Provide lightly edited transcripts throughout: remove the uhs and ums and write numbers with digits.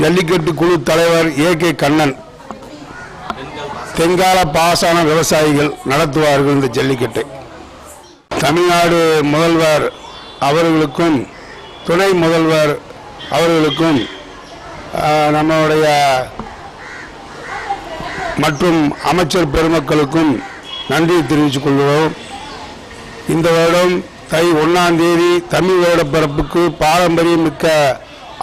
ஜல்லிக்கட்டு குழு தலைவர் ஏ.கே. கண்ணன். தென்கால பாசன விவசாயிகள் நடத்துவார்கள் இந்த ஜல்லிக்கட்டை. தமிழ்நாடு முதல்வர் அவர்களுக்கும் துணை முதல்வர் அவர்களுக்கும் நம்முடைய மற்றும் அமைச்சர் பெருமக்களுக்கும் நன்றி தெரிவித்துக் கொள்கிறோம். இந்த வருடம் தை 1ஆம் தேதி தமிழ் வருடப்பிறப்புக்கு பாரம்பரியமிக்க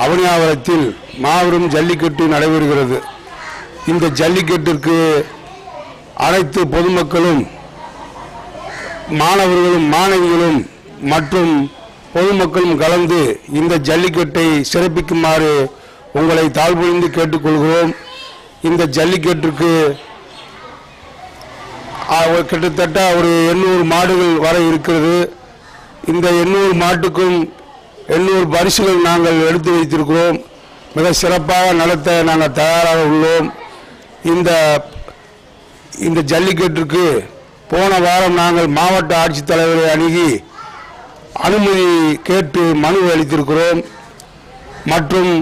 அவனியாவரத்தில் மாபெரும் ஜல்லிக்கட்டு நடைபெறுகிறது. இந்த ஜல்லிக்கட்டிற்கு அனைத்து பொதுமக்களும் மாணவர்களும் மாணவிகளும் மற்றும் பொதுமக்களும் கலந்து இந்த ஜல்லிக்கட்டை சிறப்பிக்குமாறு உங்களை தாழ்பணிந்து கேட்டுக்கொள்கிறோம். இந்த ஜல்லிக்கட்டிற்கு கிட்டத்தட்ட ஒரு 800 மாடுகள் வர இருக்கிறது. இந்த 800 மாட்டுக்கும் 800 பரிசுகள் நாங்கள் எடுத்து வைத்திருக்கிறோம். மிக சிறப்பாக நடத்த நாங்கள் தயாராக உள்ளோம். இந்த ஜல்லிக்கட்டிற்கு போன வாரம் நாங்கள் மாவட்ட ஆட்சித்தலைவரை அணுகி அனுமதி கேட்டு மனு அளித்திருக்கிறோம். மற்றும்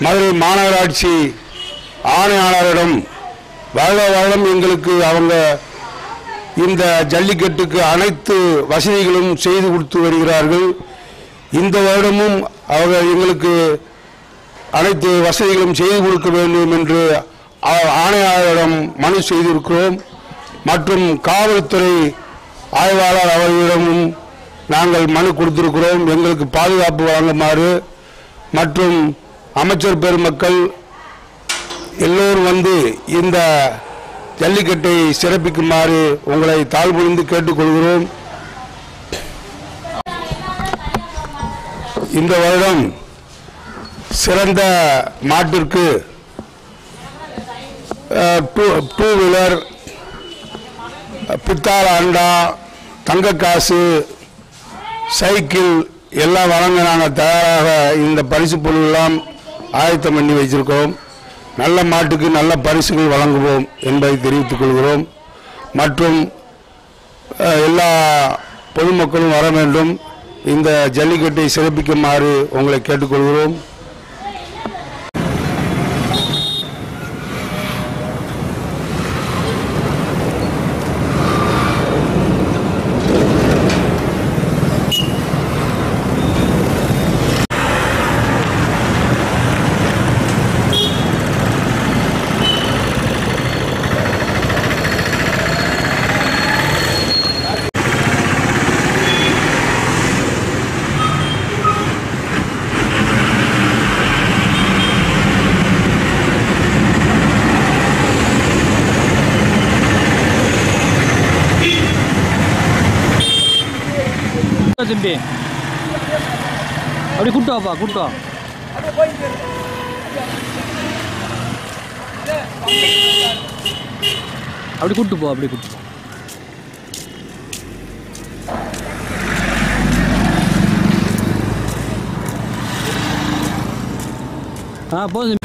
மதுரை மாநகராட்சி ஆணையாளரிடம் வருடம் எங்களுக்கு அவங்க இந்த ஜல்லிக்கட்டுக்கு அனைத்து வசதிகளும் செய்து கொடுத்து வருகிறார்கள். இந்த வருடமும் அவர்கள் எங்களுக்கு அனைத்து வசதிகளும் செய்து கொடுக்க வேண்டும் என்று ஆணையாளரிடம் மனு செய்திருக்கிறோம். மற்றும் காவல்துறை ஆய்வாளர் அவர்களிடமும் நாங்கள் மனு கொடுத்திருக்கிறோம், எங்களுக்கு பாதுகாப்பு வழங்குமாறு. மற்றும் அமைச்சர் பெருமக்கள் எல்லோரும் வந்து இந்த ஜல்லிக்கட்டை சிறப்பிக்குமாறு உங்களை தாழ்பணிந்து கேட்டுக்கொள்கிறோம். இந்த வருடம் சிறந்த மாட்டிற்கு 2 வீலர், பித்தாள அண்டா, தங்கக்காசு, சைக்கிள் எல்லாம் வழங்க நாங்கள் தயாராக இந்த பரிசு பொருளெல்லாம் ஆயத்தம் பண்ணி வைத்திருக்கோம். நல்ல மாட்டுக்கு நல்ல பரிசுகள் வழங்குவோம் என்பதை தெரிவித்துக் கொள்கிறோம். மற்றும் எல்லா பொதுமக்களும் வர வேண்டும், இந்த ஜல்லிக்கட்டை சிறப்பிக்குமாறு உங்களை கேட்டுக்கொள்கிறோம். தம்பி அப்படி கூட்டு வாப்பா, கூட்டு வா. அப்படி கூட்டு போ, அப்படி கூட்டு போ. போதும்.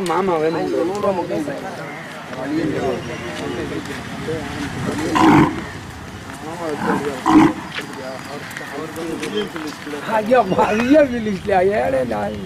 மாமா வேணும் ஐயா மதிய வில்லிஸ்ல ஏழை நாய்